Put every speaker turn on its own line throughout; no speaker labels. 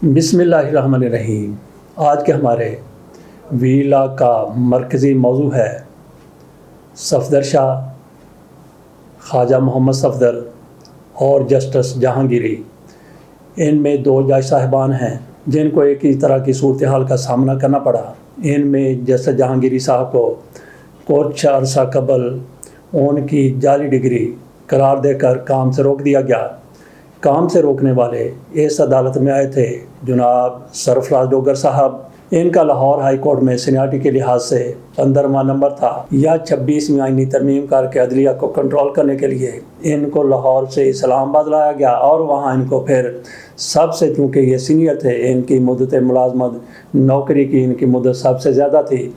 بسم اللہ الرحمن الرحیم۔ آج کے ہمارے ویلا کا مرکزی موضوع ہے صفدر شاہ، خواجہ محمد صفدر اور جسٹس جہانگیری۔ ان میں دو جج صاحبان ہیں جن کو ایک ہی طرح کی صورتحال کا سامنا کرنا پڑا۔ ان میں جسٹس جہانگیری صاحب کو کچھ عرصہ قبل ان کی جعلی ڈگری قرار دے کر کام سے روک دیا گیا۔ کام سے روکنے والے اس عدالت میں آئے تھے جناب سرفراز ڈوگر صاحب۔ ان کا لاہور ہائی کورٹ میں سینیارٹی کے لحاظ سے 15واں نمبر تھا۔ یا 26ویں آئینی ترمیم کر کے عدلیہ کو کنٹرول کرنے کے لیے ان کو لاہور سے اسلام آباد لایا گیا، اور وہاں ان کو پھر سب سے، چونکہ یہ سینئر تھے، ان کی مدت ملازمت نوکری کی ان کی مدت سب سے زیادہ تھی،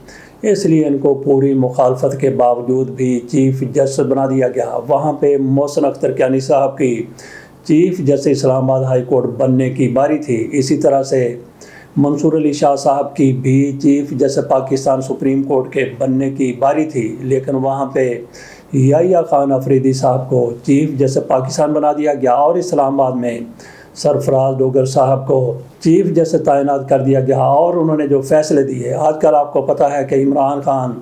اس لیے ان کو پوری مخالفت کے باوجود بھی چیف جسٹس بنا دیا گیا۔ وہاں پہ محسن اختر کیانی صاحب کی چیف جسٹس اسلام آباد ہائی کورٹ بننے کی باری تھی۔ اسی طرح سے منصور علی شاہ صاحب کی بھی chief justice Pakistan supreme court کے بننے کی باری تھی، لیکن وہاں پہ یحییٰ خان افریدی صاحب کو چیف جسٹس پاکستان بنا دیا گیا، اور اسلام آباد میں سرفراز ڈوگر صاحب کو چیف جسٹس تعینات کر دیا گیا۔ اور انہوں نے جو فیصلے دیے، آج کل آپ کو پتہ ہے کہ عمران خان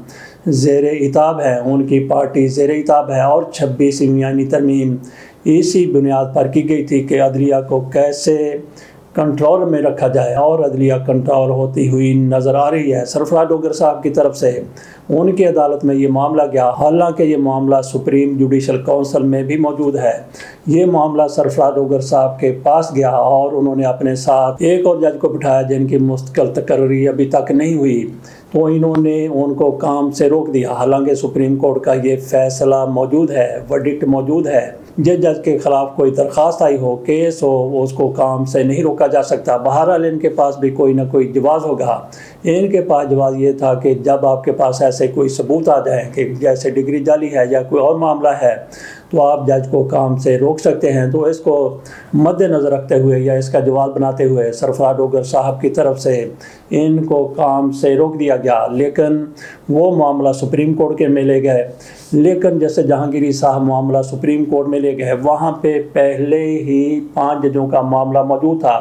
زیر عتاب ہے، ان کی پارٹی زیر عتاب ہے، اور 26ویں آئینی ترمیم اسی بنیاد پر کی گئی تھی کہ عدلیہ کو کیسے کنٹرول میں رکھا جائے، اور عدلیہ کنٹرول ہوتی ہوئی نظر آ رہی ہے سرفراز ڈوگر صاحب کی طرف سے۔ ان کی عدالت میں یہ معاملہ گیا، حالانکہ یہ معاملہ سپریم جوڈیشل کونسل میں بھی موجود ہے۔ یہ معاملہ سرفراز ڈوگر صاحب کے پاس گیا، اور انہوں نے اپنے ساتھ ایک اور جج کو بٹھایا جن کی مستقل تقرری ابھی تک نہیں ہوئی، تو انہوں نے ان کو کام سے روک دیا۔ حالانکہ سپریم کورٹ کا یہ فیصلہ موجود ہے، ورڈکٹ موجود ہے، جس جج کے خلاف کوئی درخواست آئی ہو، کیس ہو، اس کو کام سے نہیں روکا جا سکتا۔ بہرحال ان کے پاس بھی کوئی نہ کوئی جواز ہوگا۔ ان کے پاس جواز یہ تھا کہ جب آپ کے پاس ایسے کوئی ثبوت آ جائیں کہ جیسے ڈگری جعلی ہے یا کوئی اور معاملہ ہے، تو آپ جج کو کام سے روک سکتے ہیں۔ تو اس کو مد نظر رکھتے ہوئے یا اس کا جواز بناتے ہوئے سرفراز ڈوگر صاحب کی طرف سے ان کو کام سے روک دیا گیا، لیکن وہ معاملہ سپریم کورٹ کے میں لے گئے۔ لیکن جیسے جہانگیری صاحب معاملہ سپریم کورٹ میں لے گئے، وہاں پہ پہلے ہی 5 ججوں کا معاملہ موجود تھا،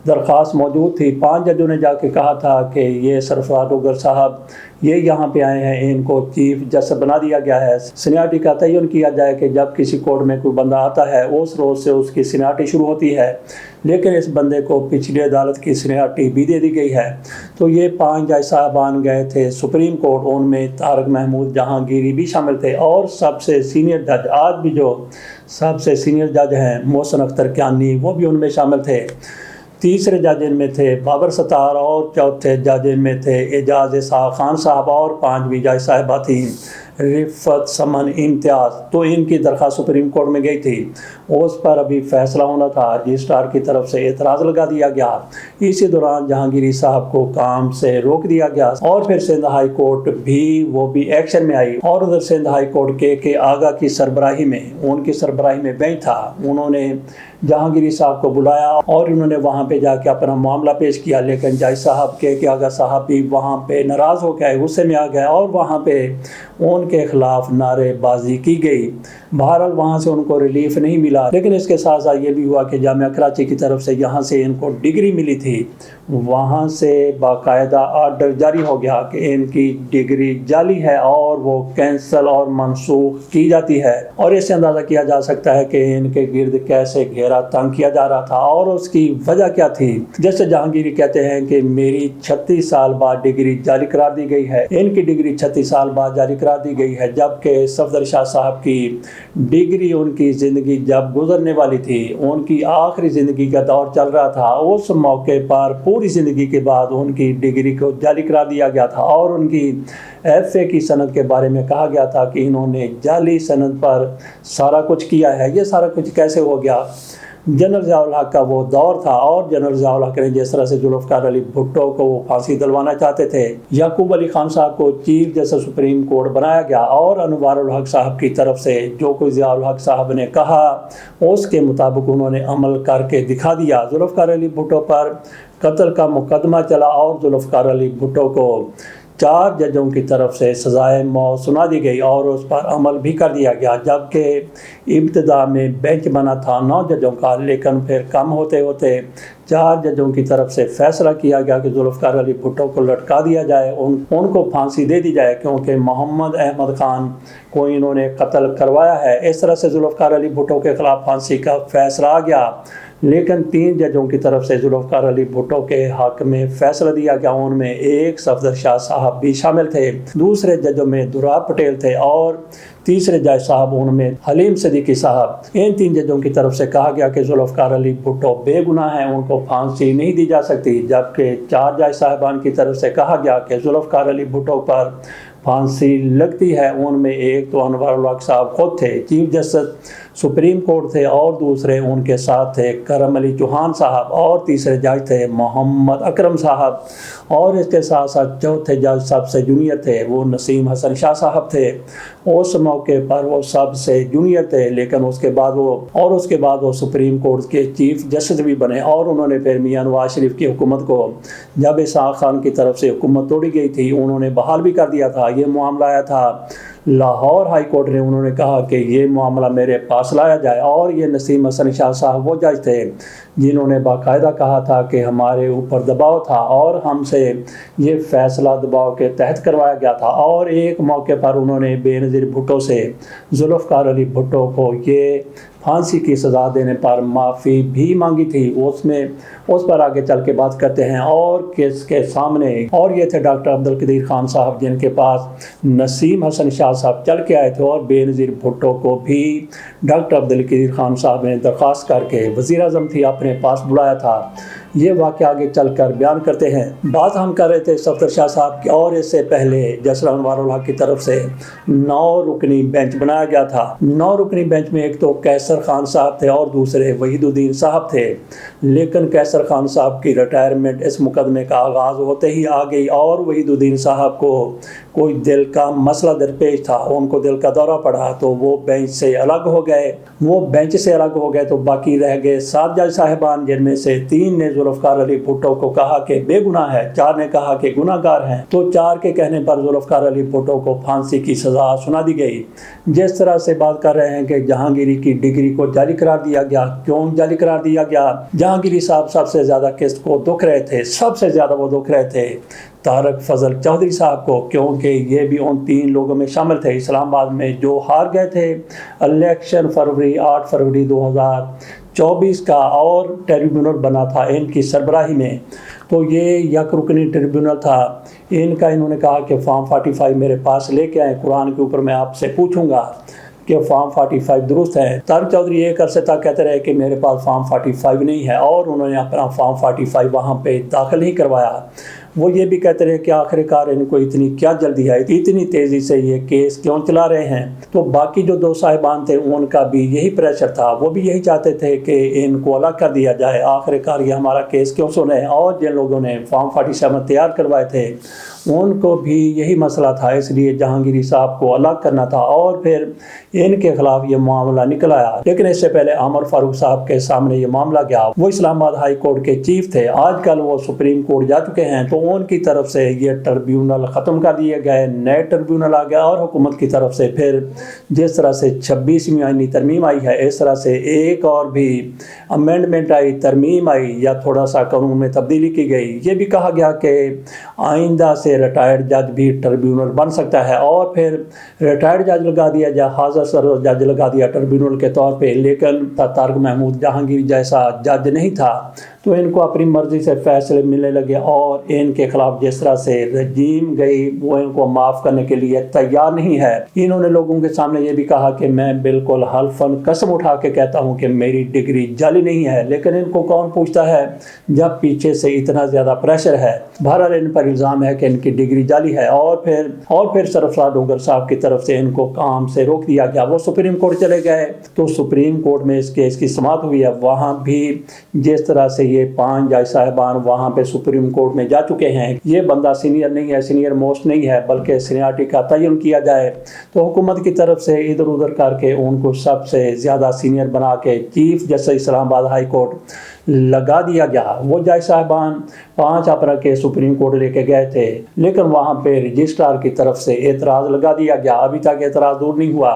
درخواست موجود تھی۔ 5 ججوں نے جا کے کہا تھا کہ یہ سرفراز ڈوگر صاحب یہ یہاں پہ آئے ہیں، ان کو چیف جسٹس بنا دیا گیا ہے۔ سینیارٹی کا تعین کیا جائے کہ جب کسی کورٹ میں کوئی بندہ آتا ہے اس روز سے اس کی سینیارٹی شروع ہوتی ہے، لیکن اس بندے کو پچھلی عدالت کی سینیارٹی بھی دے دی گئی ہے۔ تو یہ 5 جج صاحبان گئے تھے سپریم کورٹ، ان میں طارق محمود جہانگیری بھی شامل تھے، اور سب سے سینئر جج، آج بھی جو سب سے سینئر جج ہیں محسن اختر کیانی، وہ بھی ان میں شامل تھے۔ تیسرے جج ان میں تھے بابر ستار، اور چوتھے جج ان میں تھے اعجاز اسحاق خان صاحب، اور 5ویں جج صاحبہ تھیں رفت سمن امتیاز۔ تو ان کی درخواست سپریم کورٹ میں گئی تھی، اس پر ابھی فیصلہ ہونا تھا، رجسٹرار کی طرف سے اعتراض لگا دیا گیا۔ اسی دوران جہانگیری صاحب کو کام سے روک دیا گیا، اور پھر سندھ ہائی کورٹ بھی وہ بھی ایکشن میں آئی، اور ادھر سندھ ہائی کورٹ کے آگا کی سربراہی میں، ان کی سربراہی میں بینچ تھا، انہوں نے جہانگیری صاحب کو بلایا اور انہوں نے وہاں پہ جا کے اپنا معاملہ پیش کیا، لیکن جج صاحب کے آگا صاحب بھی وہاں پہ ناراض ہو گئے، غصے میں آ گئے، اور وہاں پہ ان کے خلاف نعرے بازی کی گئی۔ بہرحال وہاں سے ان کو ریلیف نہیں ملا، لیکن اس کے ساتھ ساتھ یہ بھی ہوا کہ جامعہ کراچی کی طرف سے یہاں سے ان کو ڈگری ملی تھی، وہاں سے باقاعدہ آرڈر جاری ہو گیا کہ ان کی ڈگری جعلی ہے اور وہ کینسل اور منسوخ کی جاتی ہے۔ اور اس سے اندازہ کیا جا سکتا ہے کہ ان کے گرد کیسے گھیرا تنگ کیا جا رہا تھا، اور اس کی وجہ کیا تھی۔ جیسے جہانگیری کہتے ہیں کہ میری 36 سال بعد ڈگری جاری قرار دی گئی ہے، ان کی ڈگری 36 سال بعد جاری قرار دی گئی ہے، جبکہ صفدر شاہ صاحب کی ڈگری ان کی زندگی جب گزرنے والی تھی، ان کی آخری زندگی کا دور چل رہا تھا، اس موقع پر پوری زندگی کے بعد ان کی ڈگری کو جعلی قرار دیا گیا تھا، اور ان کی FA کی سند کے بارے میں کہا گیا تھا کہ انہوں نے جعلی سند پر سارا کچھ کیا ہے۔ یہ سارا کچھ کیسے ہو گیا؟ جنرل ضیاء الحق کا وہ دور تھا، اور جنرل ضیاء الحق نے جس طرح سے ذوالفقار علی بھٹو کو وہ پھانسی دلوانا چاہتے تھے، یعقوب علی خان صاحب کو چیف جسٹس سپریم کورٹ بنایا گیا، اور انوار الحق صاحب کی طرف سے جو کوئی ضیاء الحق صاحب نے کہا اس کے مطابق انہوں نے عمل کر کے دکھا دیا۔ ذوالفقار علی بھٹو پر قتل کا مقدمہ چلا، اور ذوالفقار علی بھٹو کو 4 ججوں کی طرف سے سزائے موت سنا دی گئی اور اس پر عمل بھی کر دیا گیا، جبکہ ابتدا میں بینچ بنا تھا 9 ججوں کا، لیکن پھر کم ہوتے ہوتے 4 ججوں کی طرف سے فیصلہ کیا گیا کہ ذوالفقار علی بھٹو کو لٹکا دیا جائے، ان کو پھانسی دے دی جائے، کیونکہ محمد احمد خان کو انہوں نے قتل کروایا ہے۔ اس طرح سے ذوالفقار علی بھٹو کے خلاف پھانسی کا فیصلہ آ گیا، لیکن 3 ججوں کی طرف سے ذوالفقار علی بھٹو کے حق میں فیصلہ دیا گیا۔ ان میں ایک صفدر شاہ صاحب بھی شامل تھے، دوسرے ججوں میں دوراب پٹیل تھے اور تیسرے جج صاحب ان میں حلیم صدیقی صاحب۔ ان 3 ججوں کی طرف سے کہا گیا کہ ذوالفقار علی بھٹو بے گناہ ہیں، ان کو پھانسی نہیں دی جا سکتی، جبکہ 4 جج صاحبان کی طرف سے کہا گیا کہ ذوالفقار علی بھٹو پر پھانسی لگتی ہے۔ ان میں ایک تو انور الحق صاحب خود تھے، چیف جسٹس سپریم کورٹ تھے، اور دوسرے ان کے ساتھ تھے کرم علی چوہان صاحب، اور تیسرے جج تھے محمد اکرم صاحب، اور اس کے ساتھ ساتھ چوتھے جج سب سے جونیئر تھے، وہ نسیم حسن شاہ صاحب تھے۔ اس موقع پر وہ سب سے جونیئر تھے، لیکن اس کے بعد وہ سپریم کورٹ کے چیف جسٹس بھی بنے، اور انہوں نے پھر میاں نواز شریف کی حکومت کو، جب اسحاق خان کی طرف سے حکومت توڑی گئی تھی، انہوں نے بحال بھی کر دیا تھا۔ یہ معاملہ آیا تھا لاہور ہائی کورٹ نے، انہوں نے کہا کہ یہ معاملہ میرے پاس لایا جائے، اور یہ نسیم حسن شاہ صاحب وہ جج تھے جنہوں نے باقاعدہ کہا تھا کہ ہمارے اوپر دباؤ تھا اور ہم سے یہ فیصلہ دباؤ کے تحت کروایا گیا تھا، اور ایک موقع پر انہوں نے بے نظیر بھٹو سے ذوالفقار علی بھٹو کو یہ پھانسی کی سزا دینے پر معافی بھی مانگی تھی۔ اس پر آگے چل کے بات کرتے ہیں، اور کس کے سامنے، اور یہ تھے ڈاکٹر عبدالقدیر خان صاحب، جن کے پاس نسیم حسن شاہ صاحب چل کے آئے تھے، اور بے نظیر بھٹو کو بھی ڈاکٹر عبدالقدیر خان صاحب نے درخواست کر کے وزیر اعظم تھی اپنے پاس بلایا تھا۔ یہ واقعہ آگے چل کر بیان کرتے ہیں۔ بات ہم کر رہے تھے صفدر شاہ صاحب کی، اور اس سے پہلے جسٹس انوار الحق کی طرف سے 9 رکنی بینچ بنایا گیا تھا۔ 9 رکنی بینچ میں ایک تو قیصر خان صاحب تھے اور دوسرے وحید الدین صاحب تھے، لیکن قیصر خان صاحب کی ریٹائرمنٹ اس مقدمے کا آغاز ہوتے ہی آ گئی، اور وحید الدین صاحب کو کوئی دل کا مسئلہ درپیش تھا، ان کو دل کا دورہ پڑا، تو وہ بینچ سے الگ ہو گئے۔ تو باقی رہ گئے 7 جج صاحبان، جن میں سے 3 نے ذوالفقار علی بھٹو کو کہا کہ بے گناہ ہے، 4 نے کہا کہ گناہ گار ہیں۔ تو 4 کے کہنے پر ذوالفقار علی بھٹو کو پھانسی کی سزا سنا دی گئی۔ جس طرح سے بات کر رہے ہیں کہ جہانگیری کی ڈگری کو جعلی قرار دیا گیا، کیوں جعلی قرار دیا گیا؟ جہانگیری صاحب سب سے زیادہ کس کو دکھ رہے تھے؟ سب سے زیادہ وہ دکھ رہے تھے طارق فضل چودھری صاحب کو، کیونکہ یہ بھی ان 3 لوگوں میں شامل تھے اسلام آباد میں جو ہار گئے تھے الیکشن 8 فروری 2024 کا، اور ٹریبیونل بنا تھا ان کی سربراہی میں۔ تو یہ یک رکنی ٹریبیونل تھا، انہوں نے کہا کہ فارم 45 میرے پاس لے کے آئیں، قرآن کے اوپر میں آپ سے پوچھوں گا کہ فارم 45 درست ہے۔ طارق چودھری ایک عرصے تک کہتے رہے کہ میرے پاس فارم 45 نہیں ہے، اور انہوں نے اپنا فارم 45 وہاں پہ داخل نہیں کروایا۔ وہ یہ بھی کہتے رہے کہ آخر کار ان کو اتنی کیا جلدی ہے، اتنی تیزی سے یہ کیس کیوں چلا رہے ہیں۔ تو باقی جو 2 صاحبان تھے ان کا بھی یہی پریشر تھا، وہ بھی یہی چاہتے تھے کہ ان کو الگ کر دیا جائے، آخر کار یہ ہمارا کیس کیوں سنے۔ اور جن لوگوں نے فارم 47 تیار کروائے تھے ان کو بھی یہی مسئلہ تھا، اس لیے جہانگیری صاحب کو الگ کرنا تھا، اور پھر ان کے خلاف یہ معاملہ نکل آیا۔ لیکن اس سے پہلے عامر فاروق صاحب کے سامنے یہ معاملہ گیا، وہ اسلام آباد ہائی کورٹ کے چیف تھے، آج کل وہ سپریم کورٹ جا چکے ہیں، تو ان کی طرف سے یہ ٹربیونل ختم کر دیے گئے، نئے ٹربیونل آ گیا، اور حکومت کی طرف سے پھر جس طرح سے 26ویں آئینی ترمیم آئی ہے، اس طرح سے ایک اور بھی امینڈمنٹ آئی، ترمیم آئی، یا تھوڑا سا قانون میں تبدیلی کی گئی۔ یہ بھی کہا گیا کہ آئندہ سے ریٹائرڈ جج بھی ٹربیونل بن سکتا ہے، اور پھر ریٹائرڈ جج لگا دیا جائے، حاضر سر جج لگا دیا ٹربیونل کے طور پہ۔ لیکن طارق محمود جہانگیر جیسا جج نہیں تھا، تو ان کو اپنی مرضی سے فیصلے ملنے لگے، اور ان کے خلاف جس طرح سے رجیم گئی وہ ان کو معاف کرنے کے لیے تیار نہیں ہے۔ انہوں نے لوگوں کے سامنے یہ بھی کہا کہ میں بالکل حلفاً قسم اٹھا کے کہتا ہوں کہ میری ڈگری جعلی نہیں ہے، لیکن ان کو کون پوچھتا ہے جب پیچھے سے اتنا زیادہ پریشر ہے۔ بہرحال ان پر الزام ہے کہ ان کی ڈگری جعلی ہے، اور پھر سرفراز ڈوگر صاحب کی طرف سے ان کو کام سے روک دیا گیا۔ وہ سپریم کورٹ چلے گئے، تو سپریم کورٹ میں اس کیس کی سماعت ہوئی ہے، وہاں بھی جس طرح سے یہ 5 جج صاحبان وہاں پہ سپریم کورٹ میں جا چکے ہیں، یہ بندہ سینئر نہیں ہے، سینئر موسٹ نہیں ہے، بلکہ سینیارٹی کا تعین کیا جائے، تو حکومت کی طرف سے ادھر ادھر کر کے ان کو سب سے زیادہ سینئر بنا کے چیف جسٹس اسلام آباد ہائی کورٹ لگا دیا گیا۔ وہ جج صاحبان 5 اپریل کے سپریم کورٹ لے کے گئے تھے، لیکن وہاں پہ رجسٹرار کی طرف سے اعتراض لگا دیا گیا، ابھی تک اعتراض دور نہیں ہوا۔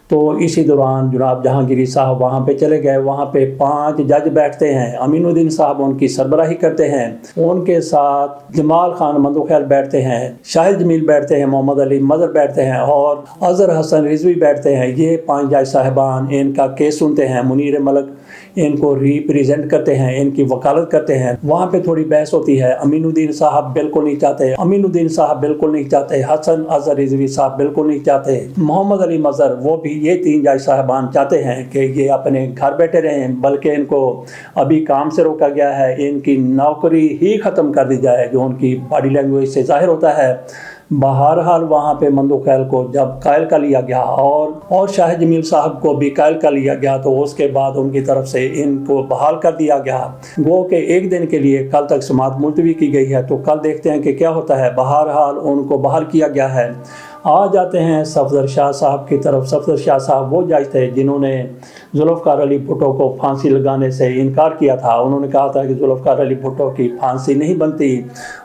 تو اسی دوران جناب جہانگیری صاحب وہاں پہ چلے گئے، وہاں پہ 5 جج بیٹھتے ہیں، امین الدین صاحب ان کی سربراہی کرتے ہیں، ان کے ساتھ جمال خان مندوخیل بیٹھتے ہیں، شاہد جمیل بیٹھتے ہیں، محمد علی مظہر بیٹھتے ہیں اور اظہر حسن رضوی بیٹھتے ہیں۔ یہ 5 جج صاحبان ان کا کیس سنتے ہیں، منیر ملک ان کو ریپریزنٹ کرتے ہیں، ان کی وکالت کرتے ہیں۔ وہاں پہ تھوڑی بحث ہوتی ہے، امین الدین صاحب بالکل نہیں چاہتے، حسن اظہر رضوی صاحب بالکل نہیں چاہتے، محمد علی مظہر وہ بھی، یہ 3 جج صاحبان چاہتے ہیں کہ یہ اپنے گھر بیٹھے رہیں، بلکہ ان کو ابھی کام سے روکا گیا ہے، ان کی نوکری ہی ختم کر دی جائے، جو ان کی باڈی لینگویج سے ظاہر ہوتا ہے۔ بہرحال وہاں پہ مندوخیل کو جب قائل کر لیا گیا اور شاہد جمیل صاحب کو بھی قائل کر لیا گیا، تو اس کے بعد ان کی طرف سے ان کو بحال کر دیا گیا، گو کہ 1 دن کے لیے کل تک سماعت ملتوی کی گئی ہے، تو کل دیکھتے ہیں کہ کیا ہوتا ہے۔ بہرحال ان کو بحال کیا گیا ہے۔ آ جاتے ہیں صفدر شاہ صاحب کی طرف۔ صفدر شاہ صاحب وہ جج تھے جنہوں نے ذوالفقار علی بھٹو کو پھانسی لگانے سے انکار کیا تھا۔ انہوں نے کہا تھا کہ ذوالفقار علی بھٹو کی پھانسی نہیں بنتی،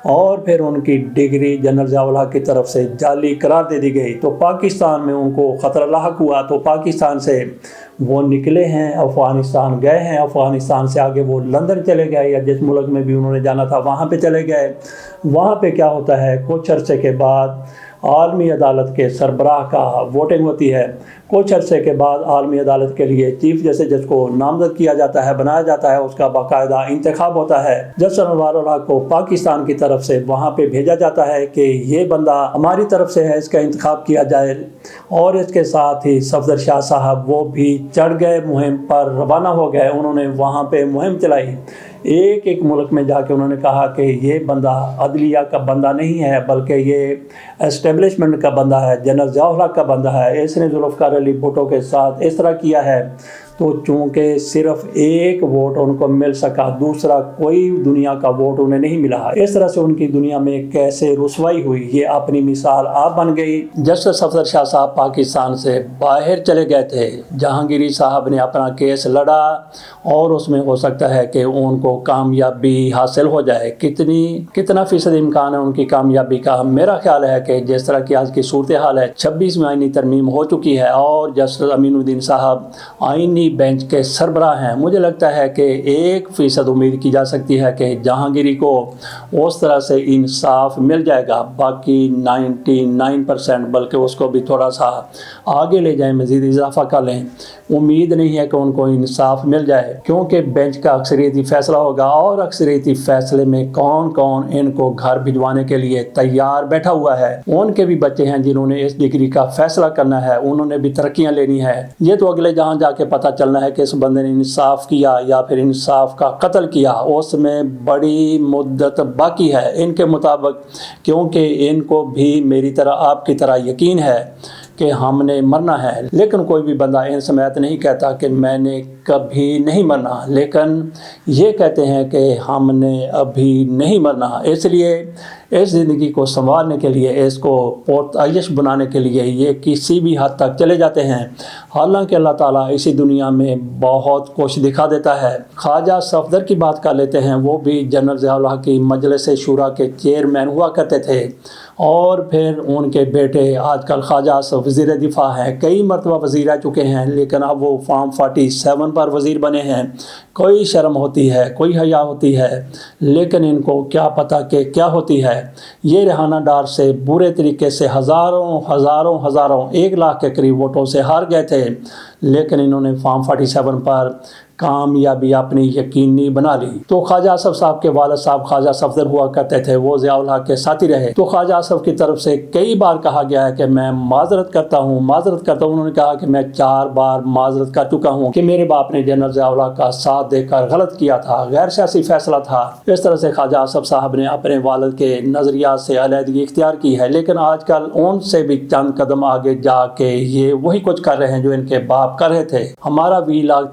اور پھر ان کی ڈگری جنرل ضیاء الحق کی طرف سے جعلی قرار دے دی گئی، تو پاکستان میں ان کو خطرہ لاحق ہوا، تو پاکستان سے وہ نکلے ہیں، افغانستان گئے ہیں، افغانستان سے آگے وہ لندن چلے گئے، یا جس ملک میں بھی انہوں نے جانا تھا وہاں پہ چلے گئے۔ وہاں پہ کیا ہوتا ہے، کچھ عرصے کے بعد عالمی عدالت کے سربراہ کا ووٹنگ ہوتی ہے۔ کچھ عرصے کے بعد عالمی عدالت کے لیے چیف جسٹس کو نامزد کیا جاتا ہے، بنایا جاتا ہے، اس کا باقاعدہ انتخاب ہوتا ہے۔ جسٹس انوار الحق کو پاکستان کی طرف سے وہاں پہ بھیجا جاتا ہے کہ یہ بندہ ہماری طرف سے ہے، اس کا انتخاب کیا جائے، اور اس کے ساتھ ہی صفدر شاہ صاحب وہ بھی چڑھ گئے، مہم پر روانہ ہو گئے۔ انہوں نے وہاں پہ مہم چلائی، ایک ملک میں جا کے انہوں نے کہا کہ یہ بندہ عدلیہ کا بندہ نہیں ہے، بلکہ یہ اسٹیبلشمنٹ کا بندہ ہے، جنرل ضیاء الحق کا بندہ ہے، اس نے ذوالفقار علی بھٹو کے ساتھ اس طرح کیا ہے۔ تو چونکہ صرف 1 ووٹ ان کو مل سکا، دوسرا کوئی دنیا کا ووٹ انہیں نہیں ملا، اس طرح سے ان کی دنیا میں کیسے رسوائی ہوئی، یہ اپنی مثال آپ بن گئی۔ جسٹس صفدر شاہ صاحب پاکستان سے باہر چلے گئے تھے، جہانگیری صاحب نے اپنا کیس لڑا، اور اس میں ہو سکتا ہے کہ ان کو کامیابی حاصل ہو جائے۔ کتنا فیصد امکان ہے ان کی کامیابی کا؟ میرا خیال ہے کہ جس طرح کی آج کی صورتحال ہے، 26 آئینی ترمیم ہو چکی ہے، اور جسٹس امین الدین صاحب آئینی بینچ کے سربراہ ہیں، مجھے لگتا ہے کہ 1% امید کی جا سکتی ہے کہ جہانگیری کو اس طرح سے انصاف مل جائے گا، باقی 99% بلکہ اس کو بھی تھوڑا سا آگے لے جائیں، مزید اضافہ کر لیں، امید نہیں ہے کہ ان کو انصاف مل جائے، کیونکہ بینچ کا اکثریتی فیصلہ ہوگا، اور اکثریتی فیصلے میں کون ان کو گھر بھجوانے کے لیے تیار بیٹھا ہوا ہے۔ ان کے بھی بچے ہیں جنہوں نے اس ڈگری کا فیصلہ کرنا ہے، انہوں نے بھی ترقیاں لینی ہے۔ یہ تو اگلے جہاں جا کے پتہ چلنا ہے کہ اس بندے نے انصاف کیا یا پھر انصاف کا قتل کیا، اس میں بڑی مدت باقی ہے ان کے مطابق، کیونکہ ان کو بھی میری طرح آپ کی طرح یقین ہے کہ ہم نے مرنا ہے، لیکن کوئی بھی بندہ ان سمیت نہیں کہتا کہ میں نے کبھی نہیں مرنا، لیکن یہ کہتے ہیں کہ ہم نے ابھی نہیں مرنا۔ اس لیے اس زندگی کو سنوارنے کے لیے، اس کو پرتعیش بنانے کے لیے یہ کسی بھی حد تک چلے جاتے ہیں، حالانکہ اللہ تعالیٰ اسی دنیا میں بہت کچھ دکھا دیتا ہے۔ خواجہ صفدر کی بات کر لیتے ہیں، وہ بھی جنرل ضیاء الحق کی مجلس شورا کے چیئرمین ہوا کرتے تھے، اور پھر ان کے بیٹے آج کل خواجہ آصف وزیر دفاع ہیں، کئی مرتبہ وزیر رہ چکے ہیں، لیکن اب وہ فارم 47 پر وزیر بنے ہیں۔ کوئی شرم ہوتی ہے، کوئی حیا ہوتی ہے، لیکن ان کو کیا پتہ کہ کیا ہوتی ہے۔ یہ ریحانہ ڈار سے برے طریقے سے ہزاروں 1 لاکھ کے قریب ووٹوں سے ہار گئے تھے، لیکن انہوں نے فارم 47 پر کامیابی اپنی یقینی بنا لی۔ تو خواجہ آصف صاحب کے والد صاحب خواجہ صفدر ہوا کرتے تھے، وہ ضیاء الحق کے ساتھی رہے، تو خواجہ آصف کی طرف سے کئی بار کہا گیا ہے کہ میں معذرت کرتا ہوں۔ انہوں نے کہا کہ میں 4 بار معذرت کر چکا ہوں کہ میرے باپ نے جنرل ضیاء الحق کا ساتھ دے کر غلط کیا تھا، غیر سیاسی فیصلہ تھا۔ اس طرح سے خواجہ آصف صاحب نے اپنے والد کے نظریات سے علیحدگی اختیار کی ہے، لیکن آج کل ان سے بھی چند قدم آگے جا کے یہ وہی کچھ کر رہے ہیں جو ان کے باپ کر رہے تھے۔ ہمارا ویلاگ